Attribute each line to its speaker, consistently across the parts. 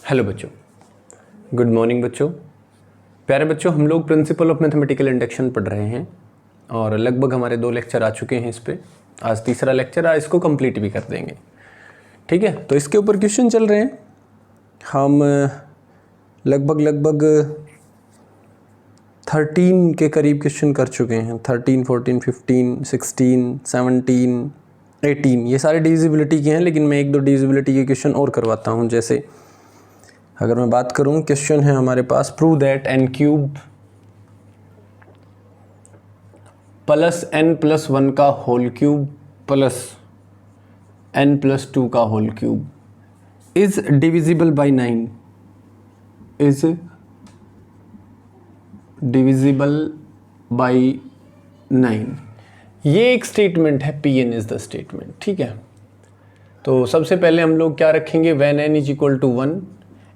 Speaker 1: Hello बच्चों, good morning बच्चों। प्यारे बच्चों, हम लोग प्रिंसिपल ऑफ मैथमेटिकल इंडक्शन पढ़ रहे हैं और लगभग हमारे 2 लेक्चर आ चुके हैं इस पे। आज तीसरा लेक्चर, आज इसको कंप्लीट भी कर देंगे। ठीक है, तो इसके ऊपर क्वेश्चन चल रहे हैं। हम लगभग 13 के करीब क्वेश्चन कर चुके हैं। 13, 14, 15, 16, 17, 18 ये सारे डिविजिबिलिटी के हैं, लेकिन मैं 1-2 डिविजिबिलिटी के क्वेश्चन और करवाता हूँ। जैसे अगर मैं बात करूं, क्वेश्चन है हमारे पास, prove that n cube plus n plus 1 का whole cube plus n plus 2 का whole cube is divisible by 9, is divisible by 9। ये एक स्टेटमेंट है, Pn इज द स्टेटमेंट। ठीक है, तो सबसे पहले हम लोग क्या रखेंगे, when n is equal to 1,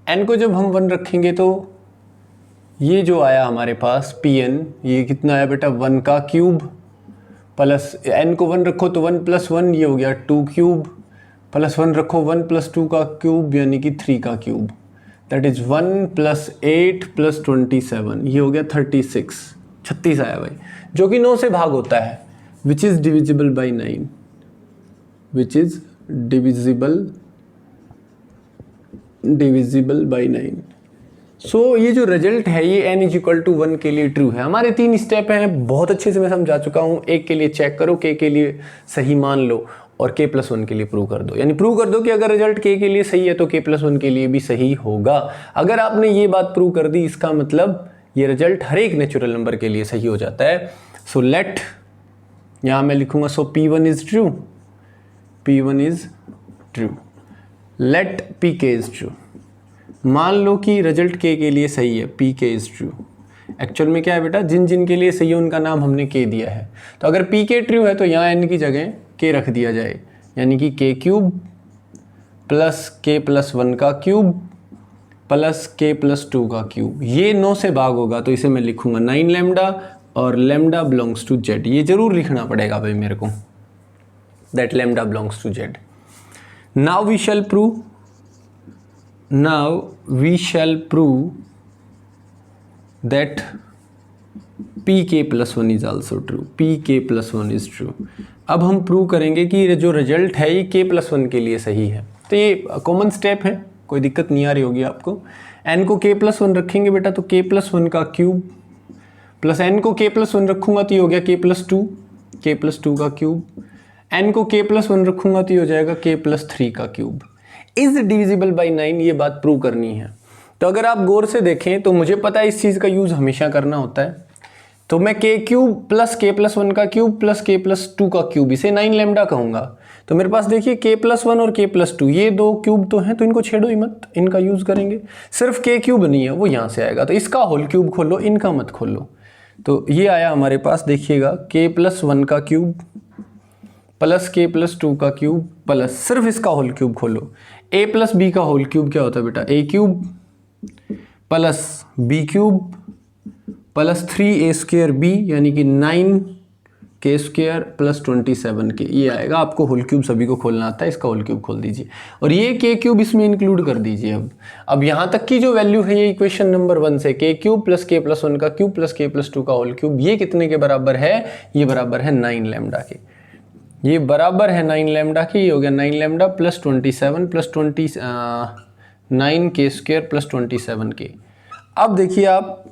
Speaker 1: n को जब हम 1 रखेंगे तो ये जो आया हमारे पास Pn, ये कितना आया बेटा, 1 का क्यूब प्लस n को 1 रखो तो 1 प्लस 1 ये हो गया 2 क्यूब, प्लस 1 रखो 1 प्लस 2 का क्यूब यानी कि 3 का cube, that is 1 plus 8 plus 27, ये हो गया 36 आया भाई, जो कि 9 से भाग होता है, which is divisible by 9, which is divisible by 9। सो ये जो रिजल्ट है ये n इज इक्वल टू 1 के लिए ट्रू है। हमारे 3 स्टेप हैं, बहुत अच्छे से मैं समझा चुका हूँ। एक के लिए चेक करो, k के लिए सही मान लो, और k प्लस 1 के लिए प्रूव कर दो। यानी प्रूव कर दो कि अगर रिजल्ट k के लिए सही है तो k प्लस 1 के लिए भी सही होगा। अगर आपने ये बात प्रूव कर दी, इसका मतलब ये रिजल्ट हर एक नेचुरल नंबर के लिए सही हो जाता है। सो लेट, यहाँ मैं लिखूंगा, so P1 is true, P1 is true, let Pk is true. मान लो कि रिजल्ट k के लिए सही है, Pk इज ट्रू। एक्चुअल में क्या है बेटा, जिन जिन के लिए सही है उनका नाम हमने k दिया है। तो अगर Pk ट्रू है तो यहाँ n की जगह k रख दिया जाए, यानी कि k cube plus k plus 1 का क्यूब प्लस k प्लस 2 का क्यूब, ये 9 से भाग होगा तो इसे मैं लिखूंगा 9 लैम्डा, और लैम्डा बिलोंग्स टू z। ये जरूर लिखना पड़ेगा भाई मेरे को, that lambda belongs to z। Now we shall prove that pk plus 1 is also true, pk plus 1 is true। अब हम प्रूव करेंगे कि जो रिजल्ट है ये k प्लस 1 के लिए सही है। तो ये कॉमन स्टेप है, कोई दिक्कत नहीं आ रही होगी आपको। n को k प्लस 1 रखेंगे बेटा तो k प्लस 1 का क्यूब, प्लस n को k प्लस 1 रखूंगा तो ये हो गया k प्लस 2 का क्यूब, n को k प्लस 1 रखूंगा तो ये हो जाएगा k प्लस 3 का क्यूब। इज डिविजिबल बाई 9, ये बात प्रूव करनी है। तो अगर आप गौर से देखें तो मुझे पता है इस चीज़ का यूज़ हमेशा करना होता है। तो मैं k cube plus k plus 1 का क्यूब प्लस k प्लस 2 का क्यूब, इसे 9 लैम्डा कहूँगा। तो मेरे पास देखिए k प्लस 1 और k प्लस 2 ये 2 क्यूब तो हैं, तो इनको छेड़ो ही मत, इनका यूज़ करेंगे। सिर्फ k क्यूब नहीं है, वो यहाँ से आएगा, तो इसका होल क्यूब खोलो, इनका मत खोलो। तो ये आया हमारे पास, देखिएगा k प्लस 1 का क्यूब प्लस k प्लस 2 का क्यूब प्लस सिर्फ इसका होल क्यूब खोलो, a प्लस b का होल क्यूब क्या होता है बेटा, a cube plus b cube plus 3a square b, यानी कि 9k स्क्वायर प्लस 27k, ये आएगा। आपको होल क्यूब सभी को खोलना आता है, इसका होल क्यूब खोल दीजिए और ये k क्यूब इसमें इंक्लूड कर दीजिए। अब यहाँ तक की जो वैल्यू है ये इक्वेशन नंबर 1 से, k cube plus k plus 1 का क्यूब प्लस k प्लस 2 का होल क्यूब, ये कितने के बराबर है, ये बराबर है 9 लैम्डा के। ये बराबर है 9 लैम्डा की, ये हो गया 9 lambda plus 27 plus 9k square plus 27k। अब देखिए आप,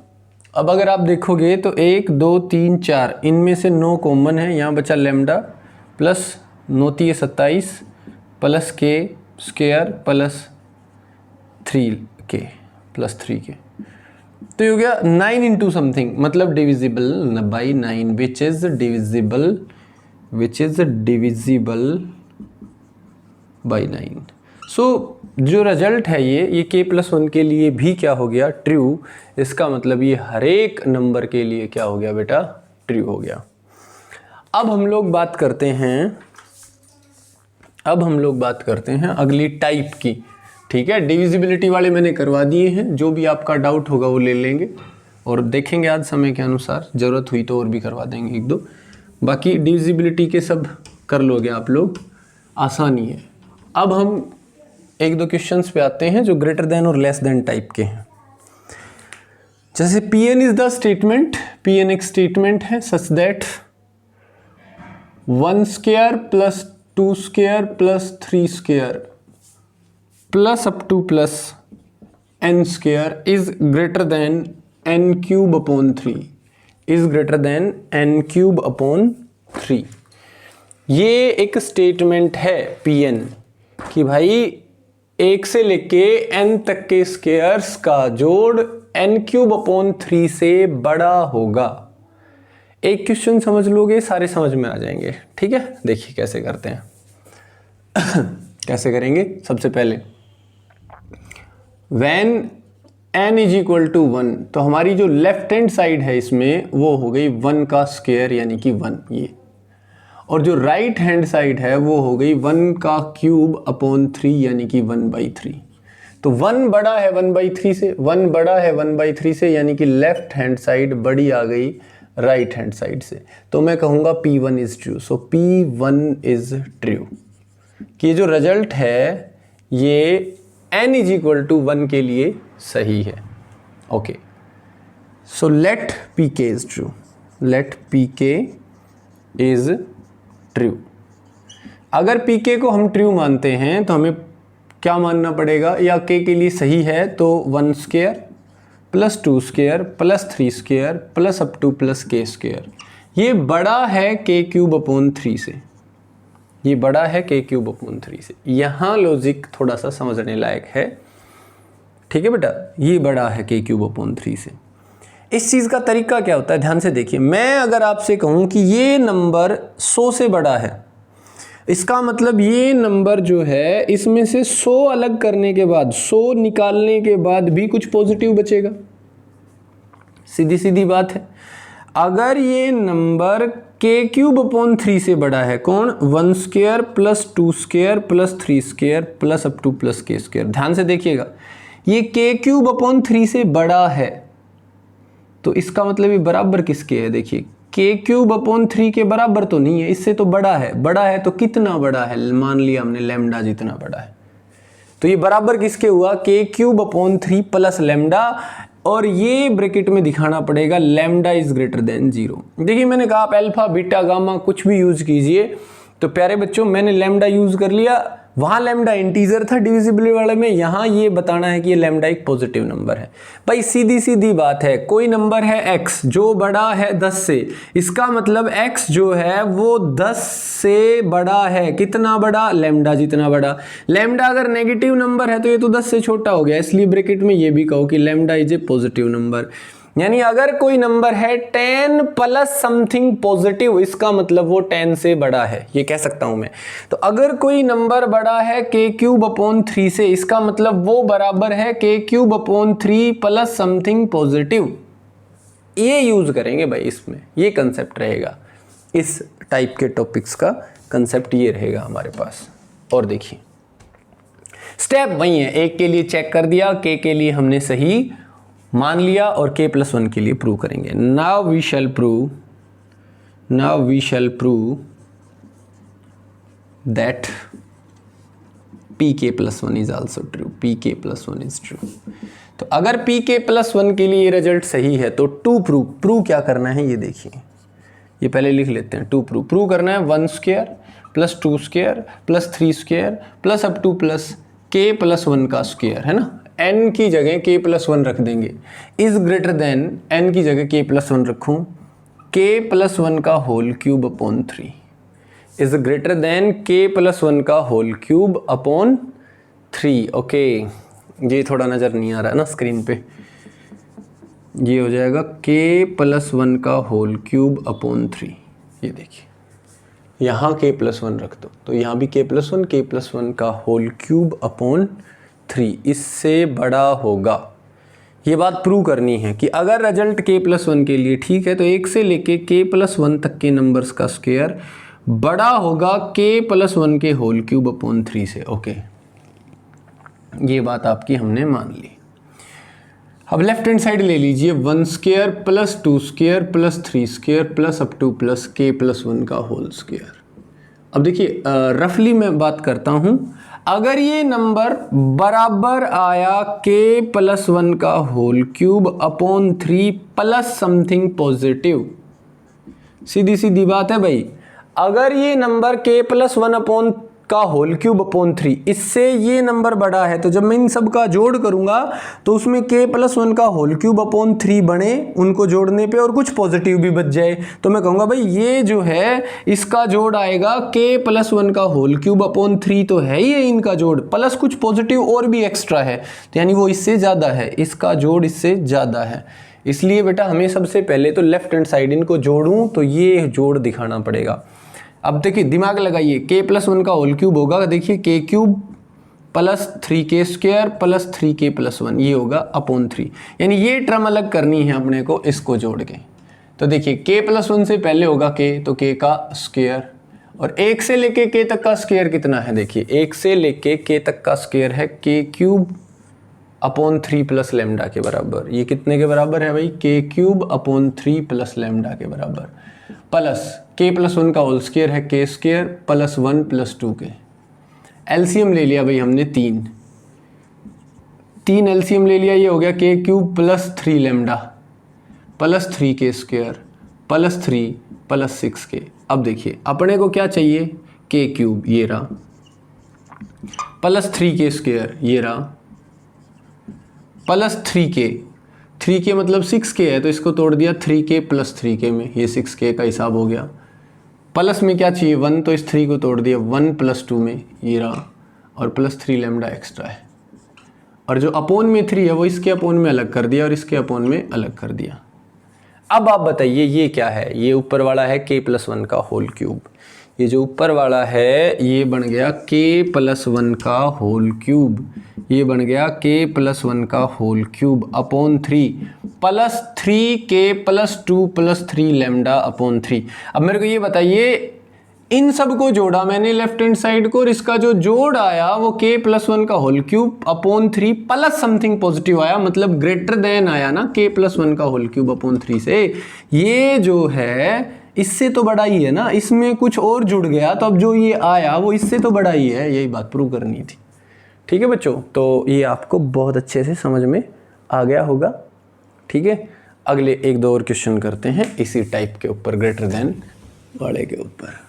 Speaker 1: अब अगर आप देखोगे तो 1 2 3 4 इनमें से 9 कॉमन है, यहाँ बचा lambda plus 9 3 27 plus k square plus 3k plus 3k, तो ये हो गया 9 इंटू समथिंग, मतलब divisible by 9, which is divisible by 9। सो जो रिजल्ट है ये k प्लस 1 के लिए भी क्या हो गया, ट्रू। इसका मतलब ये हर एक नंबर के लिए क्या हो गया बेटा, ट्रू हो गया। अब हम लोग बात करते हैं अगली टाइप की। ठीक है, डिविजिबिलिटी वाले मैंने करवा दिए हैं, जो भी आपका डाउट होगा वो ले लेंगे और देखेंगे आज समय के अनुसार, ज़रूरत हुई तो और भी करवा देंगे 1-2। बाकी डिविजिबिलिटी के सब कर लोगे आप लोग, आसानी है। अब हम एक दो क्वेश्चंस पे आते हैं जो ग्रेटर देन और लेस देन टाइप के हैं। जैसे Pn is the statement, Pn एक स्टेटमेंट है such that 1 square plus 2 square plus 3 square plus up two plus n square is greater then n cube upon 3, is greater then n cube upon 3। ये एक statement है Pn कि भाई 1 से लेके n तक के स्क्वायर्स का जोड़ n क्यूब अपॉन 3 से बड़ा होगा। एक क्वेश्चन समझ लोगे सारे समझ में आ जाएंगे, ठीक है। देखिए कैसे करते हैं कैसे करेंगे। सबसे पहले when n is equal to 1, तो हमारी जो लेफ्ट हैंड साइड है इसमें वो हो गई 1 का स्क्वायर यानी कि 1 ये, और जो राइट हैंड साइड है वो हो गई 1 का क्यूब अपॉन 3 यानी कि 1/3। तो 1 बड़ा है 1/3 से, 1 बड़ा है 1/3 से, यानी कि लेफ्ट हैंड साइड बड़ी आ गई राइट हैंड साइड से। तो मैं कहूँगा P1 is true. So P1 is true कि ये जो रिजल्ट है ये n इज इक्वल टू 1 के लिए सही है। Okay, so let Pk is true, let Pk is true. अगर Pk को हम ट्रू मानते हैं तो हमें क्या मानना पड़ेगा, या k के लिए सही है तो 1 square plus 2 square plus 3 square plus up two plus k square, ये बड़ा है k क्यूब अपॉन 3 से, ये बड़ा है k क्यूब अपॉन 3 से। यहाँ लॉजिक थोड़ा सा समझने लायक है, ठीक है बेटा। ये बड़ा है k क्यूब अपॉन 3 से। इस चीज़ का तरीका क्या होता है, ध्यान से देखिए। मैं अगर आपसे कहूँ कि ये नंबर 100 से बड़ा है, इसका मतलब ये नंबर जो है इसमें से 100 अलग करने के बाद, 100 निकालने के बाद भी कुछ पॉजिटिव बचेगा। सीधी सीधी बात है। अगर ये नंबर k क्यूब अपॉन 3 से बड़ा है, कौन, 1 square plus 2 square plus 3 square plus up two plus k square, ध्यान से देखिएगा, ये k क्यूब अपॉन 3 से बड़ा है, तो इसका मतलब ये बराबर किसके है। देखिए k क्यूब अपॉन 3 के बराबर तो नहीं है, इससे तो बड़ा है। बड़ा है तो कितना बड़ा है, मान लिया हमने लैम्डा जितना बड़ा है, तो ये बराबर किसके हुआ, k cube upon 3 plus lambda, और ये ब्रैकेट में दिखाना पड़ेगा लैम्डा इज ग्रेटर देन 0। देखिए मैंने कहा आप अल्फा बीटा गामा कुछ भी यूज कीजिए, तो प्यारे बच्चों मैंने लैम्डा यूज कर लिया, वहाँ लैम्डा इंटीजर था डिविजिबल वाले में, यहाँ ये बताना है कि ये लैम्डा एक पॉजिटिव नंबर है। भाई सीधी सीधी बात है, कोई नंबर है x जो बड़ा है 10 से, इसका मतलब x जो है वो 10 से बड़ा है, कितना बड़ा, लैम्डा जितना बड़ा। लैम्डा अगर नेगेटिव नंबर है तो ये तो 10 से छोटा हो गया, इसलिए ब्रैकेट में ये भी कहो कि lambda is a positive number. यानी अगर कोई नंबर है 10 प्लस समथिंग पॉजिटिव, इसका मतलब वो 10 से बड़ा है, ये कह सकता हूं मैं। तो अगर कोई नंबर बड़ा है k क्यूब अपॉन 3 से, इसका मतलब वो बराबर है k cube upon 3 plus something positive. ये यूज करेंगे भाई, इसमें ये कंसेप्ट रहेगा, इस टाइप के टॉपिक्स का कंसेप्ट ये रहेगा हमारे पास। और देखिए स्टेप वही है, एक के लिए चेक कर दिया, k के लिए हमने सही मान लिया, और k+1 के लिए प्रूव करेंगे। Now we shall prove that pk+1 is also true, pk+1 is true. तो अगर pk+1 के लिए ये रिजल्ट सही है तो टू प्रूव क्या करना है ये देखिए, ये पहले लिख लेते हैं। टू प्रूव करना है 1 square plus 2 square plus 3 square plus up two plus k+1 का स्क्वायर, है ना। n की जगह k+1 रख देंगे, इज ग्रेटर देन n की जगह k+1 रखूं, k+1 का whole cube upon 3 is greater than k+1 का होल क्यूब अपॉन 3। ओके, ये थोड़ा नज़र नहीं आ रहा है ना स्क्रीन पे, ये हो जाएगा k+1 का होल क्यूब अपॉन 3। ये देखिए यहाँ k+1 रख दो, तो यहाँ भी k+1 का होल क्यूब अपॉन 3, इससे बड़ा होगा। ये बात प्रूव करनी है कि अगर रिजल्ट k+1 के लिए ठीक है तो 1 से लेके k+1 तक के नंबर्स का स्क्वायर बड़ा होगा k+1 के होल क्यूब अपॉन 3 से। ओके, ये बात आपकी हमने मान ली। अब लेफ्ट हैंड साइड ले लीजिए, 1 square plus 2 square plus 3 square plus up two plus k+1 का होल स्क्वायर। अब देखिए रफली मैं बात करता हूँ, अगर ये नंबर बराबर आया k+1 का whole cube upon 3 plus something positive, सीधी सीधी बात है भाई, अगर ये नंबर k+1 अपॉन का होल क्यूब अपॉन 3 इससे ये नंबर बड़ा है, तो जब मैं इन सब का जोड़ करूंगा तो उसमें k+1 का होल क्यूब अपॉन 3 बने उनको जोड़ने पे, और कुछ पॉजिटिव भी बच जाए, तो मैं कहूंगा भाई ये जो है इसका जोड़ आएगा k+1 का होल क्यूब अपॉन 3, तो है ये इनका जोड़, प्लस कुछ पॉजिटिव और भी एक्स्ट्रा है, तो यानी वो इससे ज्यादा है, इसका जोड़ इससे ज्यादा है। इसलिए बेटा हमें सबसे पहले तो लेफ्ट हैंड साइड इनको जोड़ूं तो ये जोड़ दिखाना पड़ेगा। अब देखिए दिमाग लगाइए, k+1 का होल क्यूब होगा, देखिए k³ plus 3k² plus 3k+1 ये होगा अपॉन 3, यानी ये टर्म अलग करनी है अपने को इसको जोड़ के। तो देखिए k+1 से पहले होगा k, तो k का स्क्वायर, और 1 से लेके k तक का स्क्वायर कितना है, देखिए 1 से लेके k तक का स्क्वायर है k³ अपॉन 3 प्लस लैम्डा के बराबर। ये कितने के बराबर है भाई, k³ अपॉन 3 प्लस लैम्डा के बराबर, प्लस k+1 का होल स्क्वायर है k² plus 1 plus 2k। LCM ले लिया भाई हमने 3 एलसीएम ले लिया, ये हो गया k³ plus 3 lambda plus 3k² plus 3 plus 6k। अब देखिए अपने को क्या चाहिए, k³ ये रहा, प्लस 3k² ये रहा, प्लस 3k मतलब 6k है, तो इसको तोड़ दिया 3k प्लस 3k में, ये 6k का हिसाब हो गया। प्लस में क्या चाहिए 1, तो इस 3 को तोड़ दिया 1 प्लस 2 में, ये रहा, और प्लस 3 लैम्डा एक्स्ट्रा है, और जो अपोन में 3 है वो इसके अपोन में अलग कर दिया और इसके अपोन में अलग कर दिया। अब आप बताइए ये क्या है, ये ऊपर वाला है k+1 का होल क्यूब, ये जो ऊपर वाला है ये बन गया k+1 का होल क्यूब, ये बन गया k+1 का whole cube upon 3 plus 3k plus 2 plus 3 lambda upon 3। अब मेरे को ये बताइए, इन सब को जोड़ा मैंने लेफ्ट हैंड साइड को, और इसका जो जोड़ आया वो k+1 का whole cube upon 3 plus something positive आया, मतलब ग्रेटर देन आया ना k+1 का होल क्यूब अपॉन 3 से। ये जो है इससे तो बड़ा ही है ना, इसमें कुछ और जुड़ गया, तो अब जो ये आया वो इससे तो बड़ा ही है, यही बात प्रूव करनी थी। ठीक है बच्चों, तो ये आपको बहुत अच्छे से समझ में आ गया होगा। ठीक है, अगले 1-2 और क्वेश्चन करते हैं इसी टाइप के ऊपर, ग्रेटर देन वाले के ऊपर।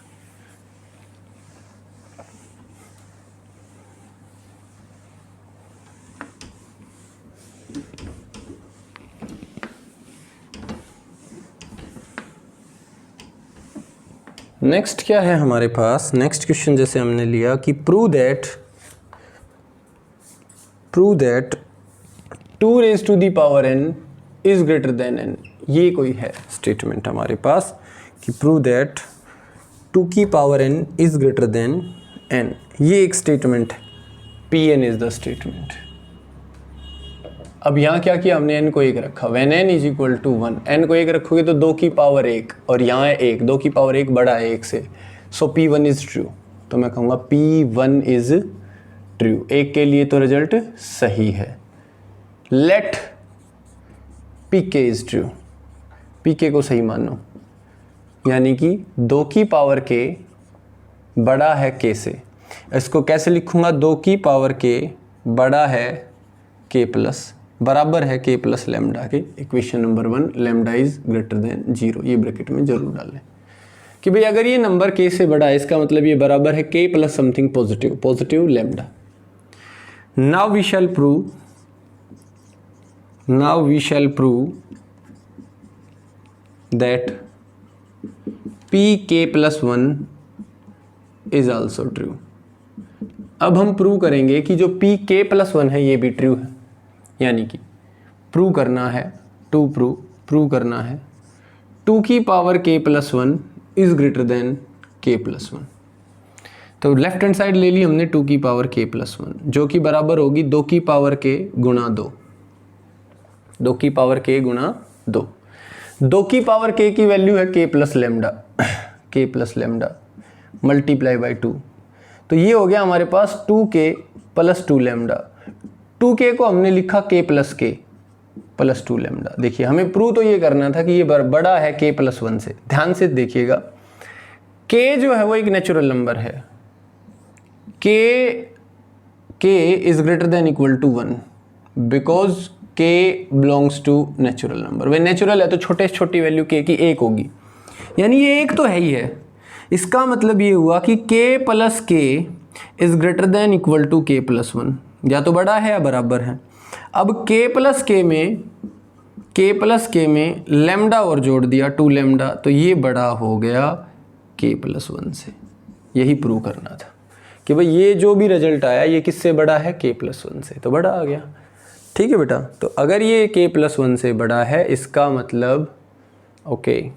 Speaker 1: नेक्स्ट क्या है हमारे पास, नेक्स्ट क्वेश्चन जैसे हमने लिया कि prove that 2 raised to the power n is greater than n। ये कोई है स्टेटमेंट हमारे पास कि प्रूव दैट 2 की power n is greater than n, ये एक स्टेटमेंट है, Pn is the स्टेटमेंट। अब यहाँ क्या किया हमने, n को 1 रखा, when n is equal to 1, n को 1 रखोगे तो 2 की पावर 1, और यहाँ है 1, 2 की पावर 1 बड़ा है 1 से, सो P1 इज ट्रू, तो मैं कहूँगा P1 इज ट्रू, 1 के लिए तो रिजल्ट सही है। Let Pk is true, Pk को सही मानो, यानी कि 2 की पावर k बड़ा है k से। इसको कैसे लिखूँगा, 2 की पावर k बड़ा है k प्लस, बराबर है k प्लस लैम्डा के। Equation number 1, lambda is greater than 0, ये ब्रैकेट में जरूर डालें कि भाई अगर ये नंबर k से बड़ा है इसका मतलब ये बराबर है k plus something positive lambda. Now we shall prove that Pk+1 is also true. अब हम प्रूव करेंगे कि जो Pk+1 है ये भी ट्रू है, यानी कि प्रूव करना है, प्रूव करना है 2 की power k+1 is greater than k+1। तो लेफ्ट हैंड साइड ले ली हमने 2 की पावर k+1, जो कि बराबर होगी 2 की पावर k गुणा 2, 2 की पावर k गुणा 2। 2 की पावर k की वैल्यू है k plus lambda multiply by 2, तो ये हो गया हमारे पास 2k प्लस 2 लैम्डा। 2k को हमने लिखा k प्लस 2 लैम्डा। देखिए हमें प्रूव तो ये करना था कि ये बड़ा है k+1 से। ध्यान से देखिएगा, k जो है वो एक नेचुरल नंबर है, k k is greater than equal to 1 because k belongs to natural number. वह नेचुरल है तो छोटे से छोटी वैल्यू k की 1 होगी, यानी ये 1 तो है ही है। इसका मतलब ये हुआ कि k plus k is greater than equal to k plus 1, या तो बड़ा है या बराबर है। अब k प्लस के में लेमडा और जोड़ दिया 2 लेमडा, तो ये बड़ा हो गया k प्लस 1 से। यही प्रूव करना था कि भाई ये जो भी रिजल्ट आया ये किससे बड़ा है, k प्लस 1 से, तो बड़ा आ गया। ठीक है बेटा, तो अगर ये k प्लस 1 से बड़ा है इसका मतलब ओके,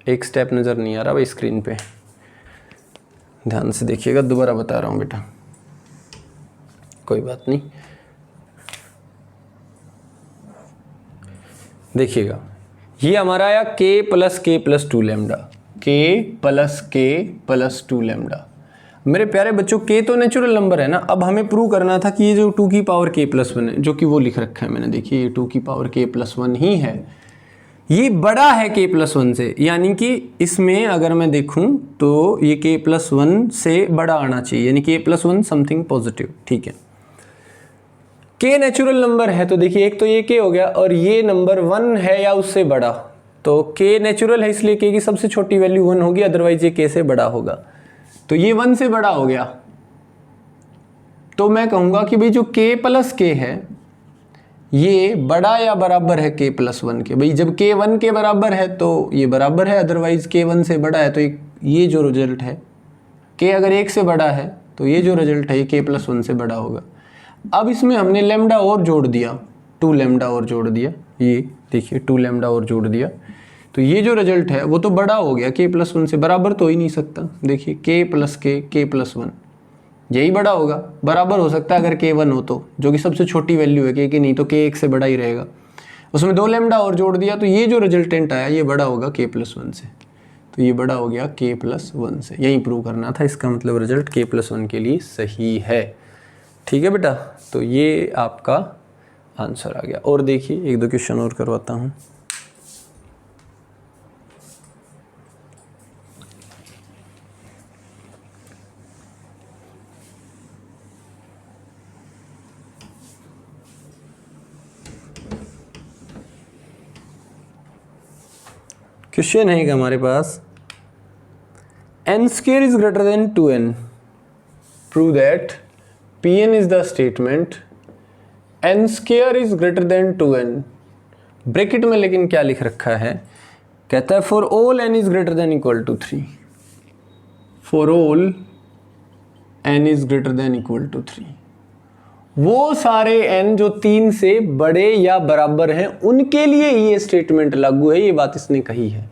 Speaker 1: एक स्टेप नज़र नहीं आ रहा भाई स्क्रीन पे, ध्यान से देखिएगा, दोबारा बता रहा हूँ बेटा, कोई बात नहीं। देखिएगा ये हमारा आया k plus 2 lambda, k plus 2 lambda. मेरे प्यारे बच्चों k तो नेचुरल नंबर है ना। अब हमें प्रूव करना था कि ये जो 2 की पावर k प्लस 1 है, जो कि वो लिख रखा है मैंने, देखिए ये 2 की पावर k प्लस 1 ही है, ये बड़ा है k प्लस 1 से। यानी कि इसमें अगर मैं देखूं तो ये k प्लस 1 से बड़ा आना चाहिए, यानी k प्लस 1 समथिंग पॉजिटिव। ठीक है, k नेचुरल नंबर है तो देखिए एक तो ये k हो गया, और ये नंबर 1 है या उससे बड़ा, तो k नेचुरल है इसलिए k की सबसे छोटी वैल्यू 1 होगी, अदरवाइज ये k से बड़ा होगा, तो ये 1 से बड़ा हो गया। तो मैं कहूँगा कि भाई जो k प्लस k है ये बड़ा या बराबर है k प्लस 1 के। भाई जब k 1 के बराबर है तो ये बराबर है, अदरवाइज k 1 से बड़ा है, तो ये जो रिजल्ट है k अगर 1 से बड़ा है तो ये जो रिजल्ट है ये k प्लस 1 से बड़ा होगा। अब इसमें हमने लेमडा और जोड़ दिया, 2 लेमडा और जोड़ दिया, ये देखिए 2 लेमडा और जोड़ दिया, तो ये जो रिजल्ट है वो तो बड़ा हो गया, k प्लस 1 से बराबर तो हो ही नहीं सकता। देखिए k प्लस 1 यही बड़ा होगा, बराबर हो सकता है अगर k 1 हो तो, जो कि सबसे छोटी वैल्यू है k की, नहीं तो k 1 से बड़ा ही रहेगा। उसमें 2 लेमडा और जोड़ दिया तो ये जो रिजल्टेंट आया ये बड़ा होगा k प्लस 1 से, तो ये बड़ा हो गया k प्लस 1 से। यही प्रूव करना था, इसका मतलब रिजल्ट k प्लस 1 के लिए सही है। ठीक है बेटा, तो ये आपका आंसर आ गया। और देखिए 1-2 क्वेश्चन और करवाता हूँ। क्वेश्चन है कि हमारे पास n square is greater than 2n, prove that Pn is the statement n square is greater than 2n। Bracket में लेकिन क्या लिख रखा है, कहता है for all n is greater than equal to 3, for all n is greater than equal to 3। वो सारे n जो 3 से बड़े या बराबर हैं उनके लिए ये स्टेटमेंट लागू है, ये बात इसने कही है।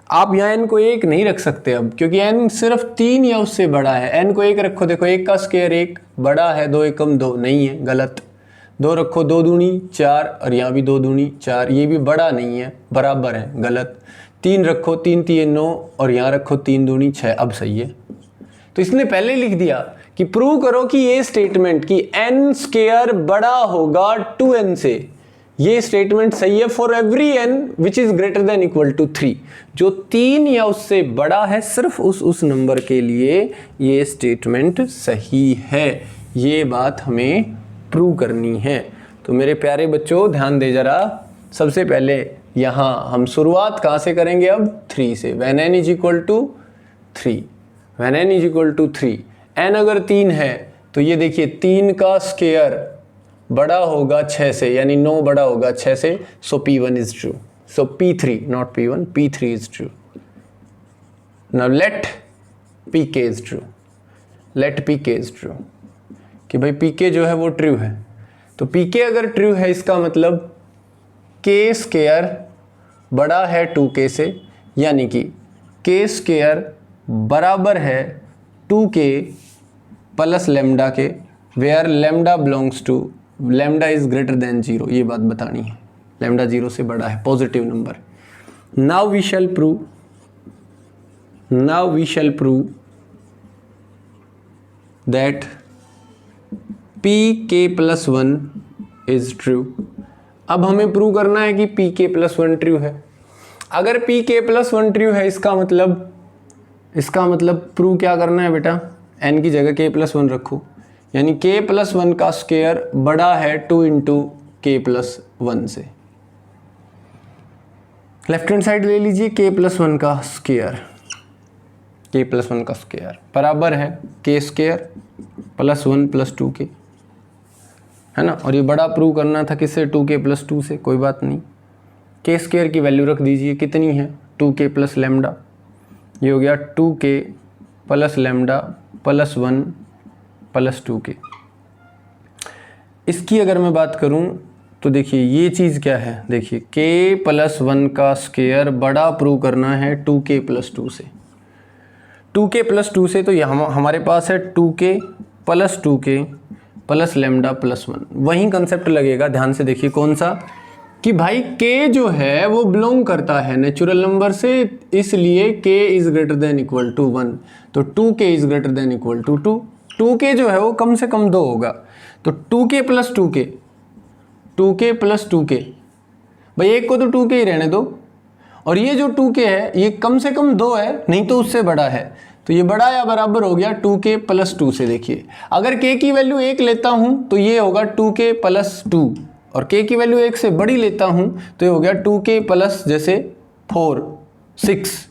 Speaker 1: आप यहाँ n को 1 नहीं रख सकते अब, क्योंकि n सिर्फ 3 या उससे बड़ा है। n को 1 रखो, देखो 1 का स्क्वायर 1 बड़ा है, 2 एकम 2 नहीं है, गलत। 2 रखो 2 दूनी 4, और यहाँ भी 2 दूनी 4, ये भी बड़ा नहीं है, बराबर है, गलत। 3 रखो 3 3 9, और यहाँ रखो 3 दूनी 6, अब सही है। तो इसने पहले लिख दिया कि प्रूव करो कि ये स्टेटमेंट कि n स्क्वायर बड़ा होगा 2n से, ये स्टेटमेंट सही है for every n which is greater than equal to 3। जो 3 या उससे बड़ा है सिर्फ उस नंबर के लिए ये स्टेटमेंट सही है। ये बात हमें प्रूव करनी है। तो मेरे प्यारे बच्चों ध्यान दे जरा, सबसे पहले यहाँ हम शुरुआत कहाँ से करेंगे, अब 3 से। When n is equal to 3, when n is equal to 3, n अगर 3 है तो ये देखिए 3 का स्क्वायर बड़ा होगा 6 से, यानी 9 बड़ा होगा 6 से, so P1 is true, so P3 not P1, P3 is true. Now let Pk is true, let Pk is true, कि भाई Pk जो है वो ट्रू है। तो Pk अगर ट्रू है इसका मतलब k स्क्वायर बड़ा है 2k से, यानी कि k स्क्वायर बराबर है 2k plus lambda k, where lambda belongs to, lambda is greater than 0, ये बात बतानी है। लेमडा 0 से बड़ा है, positive number. Now we shall prove that Pk plus 1 is true. अब हमें प्रूव करना है कि Pk प्लस 1 ट्रू है। अगर Pk प्लस 1 ट्रू है इसका मतलब प्रूव क्या करना है बेटा, n की जगह k प्लस 1 रखो, यानी k प्लस 1 का स्क्वायर बड़ा है 2 इंटू के प्लस 1 से। लेफ्ट हैंड साइड ले लीजिए, k प्लस 1 का स्क्वायर, k प्लस 1 का स्क्वायर बराबर है k square plus 1 plus 2k, है ना। और ये बड़ा प्रूव करना था किससे, 2k प्लस 2 से। कोई बात नहीं, k स्क्वायर की वैल्यू रख दीजिए, कितनी है 2k प्लस लैम्डा, ये हो गया 2k plus lambda plus 1 plus 2k। इसकी अगर मैं बात करूं तो देखिए ये चीज़ क्या है, देखिए k प्लस 1 का स्क्वायर बड़ा प्रूव करना है 2k प्लस 2 से। 2k प्लस 2 से तो यहाँ हमारे पास है 2k plus 2k plus lambda plus 1। वही कंसेप्ट लगेगा, ध्यान से देखिए कौन सा, कि भाई k जो है वो बिलोंग करता है नेचुरल नंबर से, इसलिए k is greater than equal to 1, तो 2k is greater than equal to 2। 2k जो है वो कम से कम 2 होगा, तो 2k plus 2k, 2k plus 2k, भाई एक को तो 2k ही रहने दो, और ये जो 2k है ये कम से कम 2 है, नहीं तो उससे बड़ा है, तो ये बड़ा या बराबर हो गया 2k प्लस 2 से। देखिए अगर k की वैल्यू 1 लेता हूं तो ये होगा 2k प्लस 2, और k की वैल्यू 1 से बड़ी लेता हूं तो ये हो गया 2k प्लस जैसे 4 6,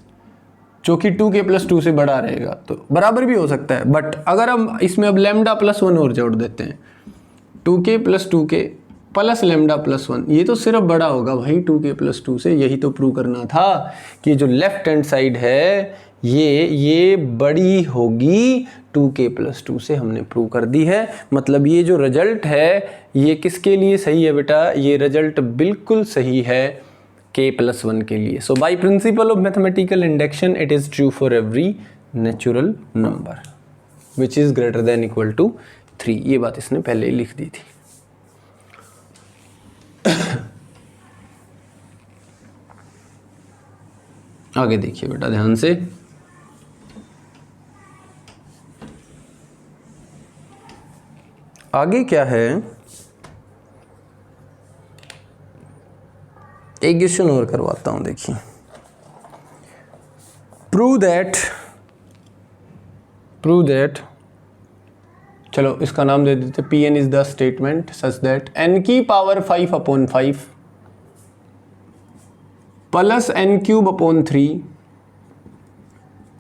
Speaker 1: जो कि 2k प्लस 2 से बड़ा रहेगा, तो बराबर भी हो सकता है। बट अगर हम इसमें अब लैम्डा प्लस 1 और जोड़ देते हैं, 2k plus 2k plus lambda plus 1, ये तो सिर्फ बड़ा होगा भाई 2k प्लस 2 से। यही तो प्रूव करना था कि जो लेफ्ट हैंड साइड है ये बड़ी होगी 2k प्लस 2 से, हमने प्रूव कर दी है। मतलब ये जो रिजल्ट है ये किसके लिए सही है बेटा, ये रिजल्ट बिल्कुल सही है k प्लस 1 के लिए। So by principle of mathematical induction it is true for every natural number which is greater than equal to 3। ये बात इसने पहले ही लिख दी थी। आगे देखिए बेटा ध्यान से, आगे क्या है, एक क्वेश्चन और करवाता हूं। देखिए प्रूव दैट, चलो इसका नाम दे देते Pn is the statement such that n की power 5 upon 5 plus n cube upon 3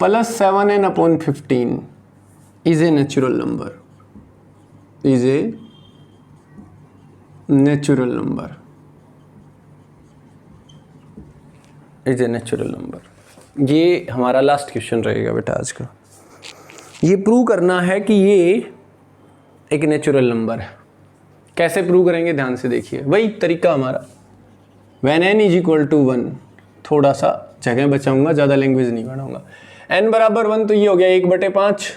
Speaker 1: plus 7n upon 15 is a natural number, is a natural number, is a natural number. ये हमारा लास्ट क्वेश्चन रहेगा बेटा आज का। ये प्रूव करना है कि ये एक नेचुरल नंबर है। कैसे प्रूव करेंगे, ध्यान से देखिए, वही तरीका हमारा, when n is equal to 1, थोड़ा सा जगह बचाऊंगा, ज़्यादा लैंग्वेज नहीं बढ़ाऊंगा। n बराबर 1 तो ये हो गया 1/5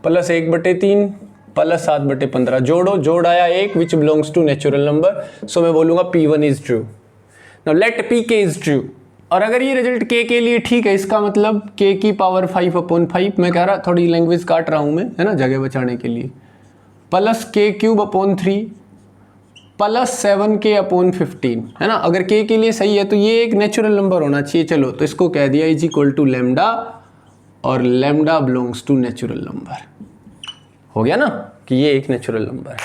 Speaker 1: प्लस 1/3 प्लस 7/15, जोड़ो, जोड़ आया 1 which belongs to natural number, so मैं बोलूँगा P1 is true. Now let Pk is true, और अगर ये रिजल्ट k के लिए ठीक है, इसका मतलब k की पावर 5 अपॉन 5, मैं कह रहा थोड़ी लैंग्वेज काट रहा हूँ मैं, है ना, जगह बचाने के लिए, plus k cube upon 3 plus 7k upon 15, है ना। अगर k के लिए सही है तो ये एक नेचुरल नंबर होना चाहिए। चलो तो इसको कह दिया इज इक्वल टू लैम्डा, और lambda belongs to natural number, हो गया ना कि ये एक नेचुरल नंबर है।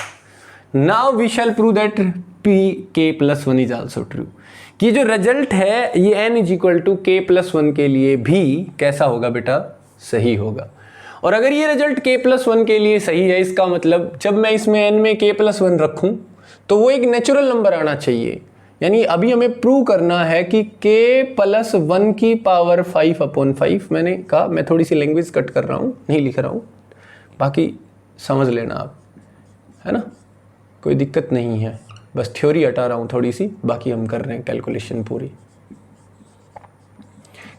Speaker 1: Now we shall prove that Pk plus 1 is also true, कि जो रिजल्ट है ये n is equal to k plus 1 के लिए भी कैसा होगा बेटा, सही होगा। और अगर ये रिजल्ट k प्लस 1 के लिए सही है, इसका मतलब जब मैं इसमें n में k प्लस 1 रखूं तो वो एक नेचुरल नंबर आना चाहिए। यानी अभी हमें प्रूव करना है कि k प्लस 1 की पावर 5 अपॉन 5, मैंने कहा मैं थोड़ी सी लैंग्वेज कट कर रहा हूँ, नहीं लिख रहा हूँ, बाकी समझ लेना आप, है ना, कोई दिक्कत नहीं है, बस थ्योरी हटा रहा हूँ थोड़ी सी, बाकी हम कर रहे हैं कैलकुलेशन पूरी,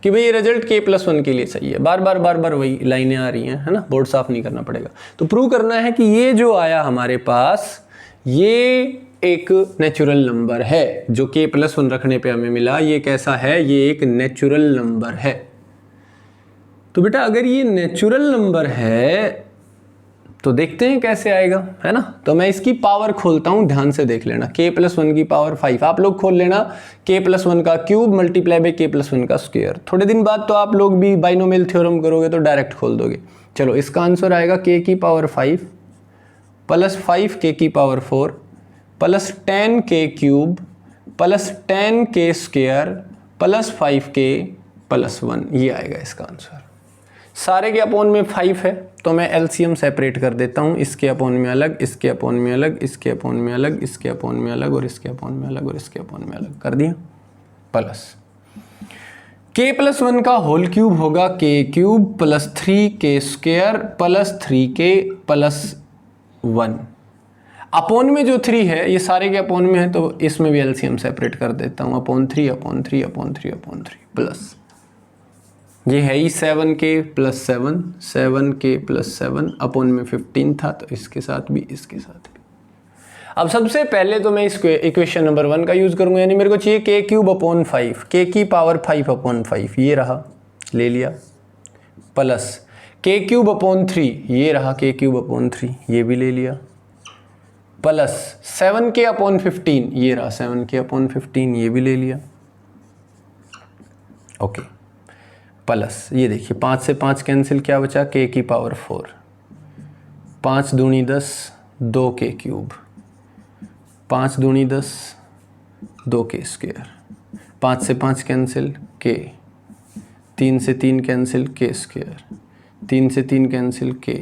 Speaker 1: कि भाई ये रिजल्ट k प्लस 1 के लिए सही है। बार बार वही लाइनें आ रही हैं, है ना, बोर्ड साफ नहीं करना पड़ेगा। तो प्रूव करना है कि ये जो आया हमारे पास ये एक नेचुरल नंबर है, जो k प्लस 1 रखने पे हमें मिला, ये कैसा है, ये एक नेचुरल नंबर है। तो बेटा अगर ये नेचुरल नंबर है तो देखते हैं कैसे आएगा, है ना। तो मैं इसकी पावर खोलता हूं, ध्यान से देख लेना, k प्लस 1 की पावर 5, आप लोग खोल लेना k प्लस 1 का cube multiply by k plus 1 का स्क्वायर। थोड़े दिन बाद तो आप लोग भी बाइनोमियल थ्योरम करोगे तो डायरेक्ट खोल दोगे। चलो इसका आंसर आएगा k की पावर 5 प्लस 5k की power 4 plus 10k cube plus 10k square plus 5k plus 1, ये आएगा इसका आंसर। सारे के अपोन में 5 है तो मैं एलसीएम सेपरेट कर देता हूँ, इसके अपोन में अलग, इसके अपोन में अलग, इसके अपोन में अलग, इसके अपोन में अलग और इसके अपोन में अलग और इसके अपोन में अलग कर दिया। प्लस k प्लस 1 का होल क्यूब होगा k cube plus 3k square plus 3k plus 1। Upon में जो 3 है ये सारे के अपोन में है तो इसमें भी एलसीएम सेपरेट कर देता हूँ, upon 3 upon 3 upon 3 upon 3 plus ये है ही 7k plus 7, 7k plus 7 upon में 15 था तो इसके साथ भी इसके साथ भी। अब सबसे पहले तो मैं इसको इक्वेशन नंबर 1 का यूज़ करूँगा, यानी मेरे को चाहिए k क्यूब अपॉन 5, k की पावर 5 अपॉन 5, ये रहा ले लिया, प्लस k क्यूब अपॉन 3, ये रहा k क्यूब अपॉन 3, ये भी ले लिया, प्लस 7k अपॉन 15, ये रहा 7k अपॉन 15, ये भी ले लिया। ओके प्लस ये देखिए 5 से 5 कैंसिल, क्या बचा k की पावर 4, 5 दूनी 10, 2k क्यूब, 5 दूनी 10, 2k स्क्वायर, 5 से 5 कैंसिल k, 3 से 3 कैंसिल k स्क्वायर, 3 से 3 कैंसिल k,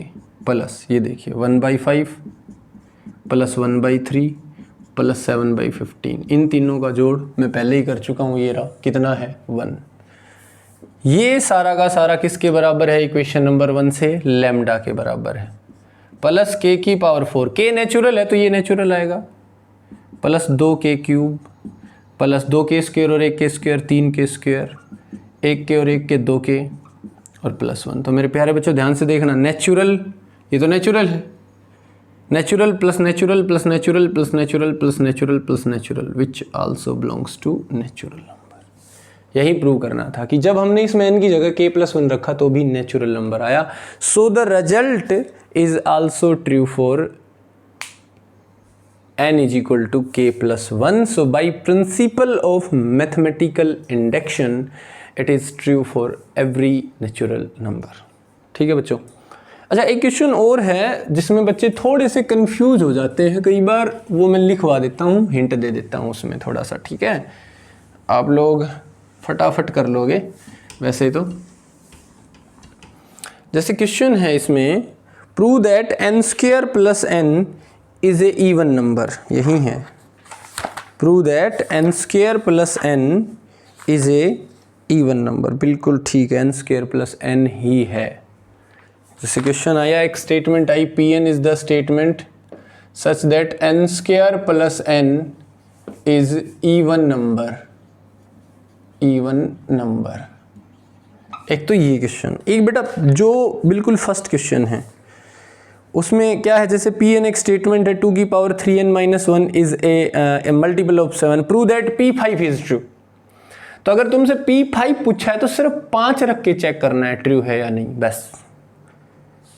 Speaker 1: प्लस ये देखिए 1/5 प्लस 1/3 प्लस 7/15, इन तीनों का जोड़ मैं पहले ही कर चुका हूँ, ये रहा कितना है 1। ये सारा का सारा किसके बराबर है, इक्वेशन नंबर 1 से लैम्डा के बराबर है, प्लस k की पावर 4, k नेचुरल है तो ये नेचुरल आएगा, plus 2k cube plus 2k square और 1k square 3k square, 1k और 1k 2k और प्लस 1। तो मेरे प्यारे बच्चों ध्यान से देखना, नेचुरल ये तो नेचुरल है, natural plus natural plus natural plus natural plus natural plus natural which also belongs to natural. यही प्रूव करना था कि जब हमने इसमें n की जगह k प्लस 1 रखा तो भी नेचुरल नंबर आया। So the result is also true for n is equal to k plus 1। So by principle of mathematical induction it is true for every natural number. ठीक है बच्चों। अच्छा एक क्वेश्चन और है जिसमें बच्चे थोड़े से कंफ्यूज हो जाते हैं कई बार, वो मैं लिखवा देता हूँ, हिंट दे देता हूँ उसमें थोड़ा सा, ठीक है, आप लोग फटाफट कर लोगे वैसे तो। जैसे क्वेश्चन है इसमें, prove that n square plus n is a even number, यही है, prove that n square plus n is a even number, बिल्कुल ठीक है, n स्क्वायर प्लस n ही है। जैसे क्वेश्चन आया, एक statement I, Pn is the statement such that n square plus n is even number, even number. एक तो ये क्वेश्चन, एक बेटा जो बिल्कुल फर्स्ट क्वेश्चन है उसमें क्या है, जैसे Pn एक स्टेटमेंट है 2 की power 3n minus 1 is a multiple of 7, prove that P5 is true. तो अगर तुमसे P5 पूछा है तो सिर्फ 5 रख के चेक करना है ट्रू है या नहीं, बस,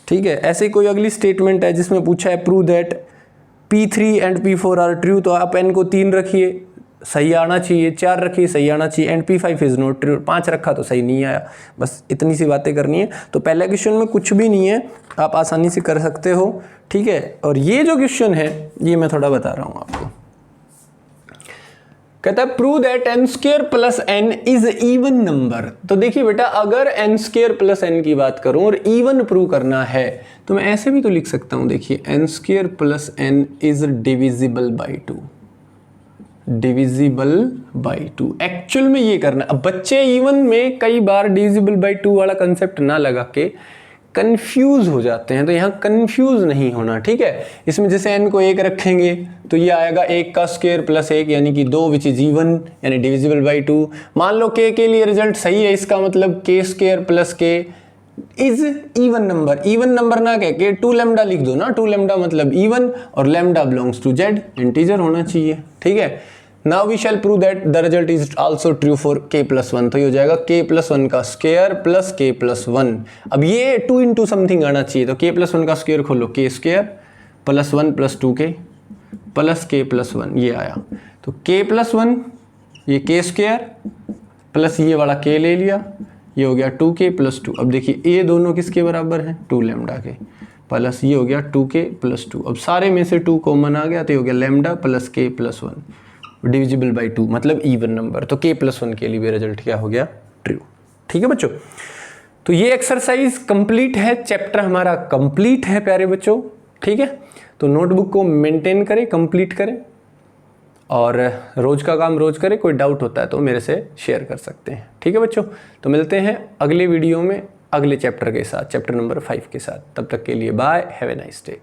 Speaker 1: ठीक है। ऐसे कोई अगली स्टेटमेंट है जिसमें पूछा है prove that P3 and P4 are true, तो आप n को 3 रखिए, सही आना चाहिए, 4 रखिए, सही आना चाहिए, and P5 is not true, 5 रखा तो सही नहीं आया, बस इतनी सी बातें करनी है। तो पहले क्वेश्चन में कुछ भी नहीं है, आप आसानी से कर सकते हो, ठीक है। और ये जो क्वेश्चन है ये मैं थोड़ा बता रहा हूँ आपको, कहता है prove that n square plus n is even number. तो देखिए बेटा अगर n स्क्वायर प्लस n की बात करूं और इवन प्रूव करना है तो मैं ऐसे भी तो लिख सकता हूं, देखिए n square plus n is divisible by 2, divisible by 2, actual में ये करना। अब बच्चे इवन में कई बार डिविजिबल बाई 2 वाला कंसेप्ट ना लगा के कंफ्यूज हो जाते हैं, तो यहाँ कंफ्यूज नहीं होना, ठीक है। इसमें जैसे n को 1 रखेंगे तो ये आएगा 1 का स्क्वायर प्लस 1 यानी कि 2 विच इज इवन, यानी डिविजिबल बाई 2। मान लो k के लिए रिजल्ट सही है, इसका मतलब k square plus k is even number. Even number ना कह के 2 लैम्डा लिख दो ना, 2 लैम्डा मतलब इवन और lambda belongs to z, integer होना चाहिए, ठीक है। Now we shall prove that the result is also true for k plus 1, तो ये हो जाएगा k प्लस 1 का स्क्वायर प्लस k प्लस 1। अब ये 2 इंटू समथिंग आना चाहिए, तो k प्लस 1 का स्क्वायर खोलो, k square plus 1 plus 2k plus k plus 1, ये आया। तो k प्लस 1 ये k स्क्वायर प्लस ये वाला k ले लिया, ये हो गया 2k प्लस 2। अब देखिए ये दोनों किसके बराबर हैं, 2 लैम्डा के, प्लस ये हो गया 2k प्लस 2। अब सारे में से 2 कॉमन आ गया तो ये हो गया lambda plus k plus 1 divisible by 2, मतलब इवन नंबर। तो k प्लस 1 के लिए भी रिजल्ट क्या हो गया? ट्रू। ठीक है बच्चों, तो ये एक्सरसाइज कंप्लीट है, चैप्टर हमारा कंप्लीट है प्यारे बच्चों। ठीक है, तो नोटबुक को मेंटेन करें, कंप्लीट करें और रोज का काम रोज करें। कोई डाउट होता है तो मेरे से शेयर कर सकते हैं। ठीक है बच्चों, तो मिलते हैं अगले वीडियो में अगले चैप्टर के साथ, चैप्टर नंबर 5 के साथ। तब तक के लिए bye, have a nice day.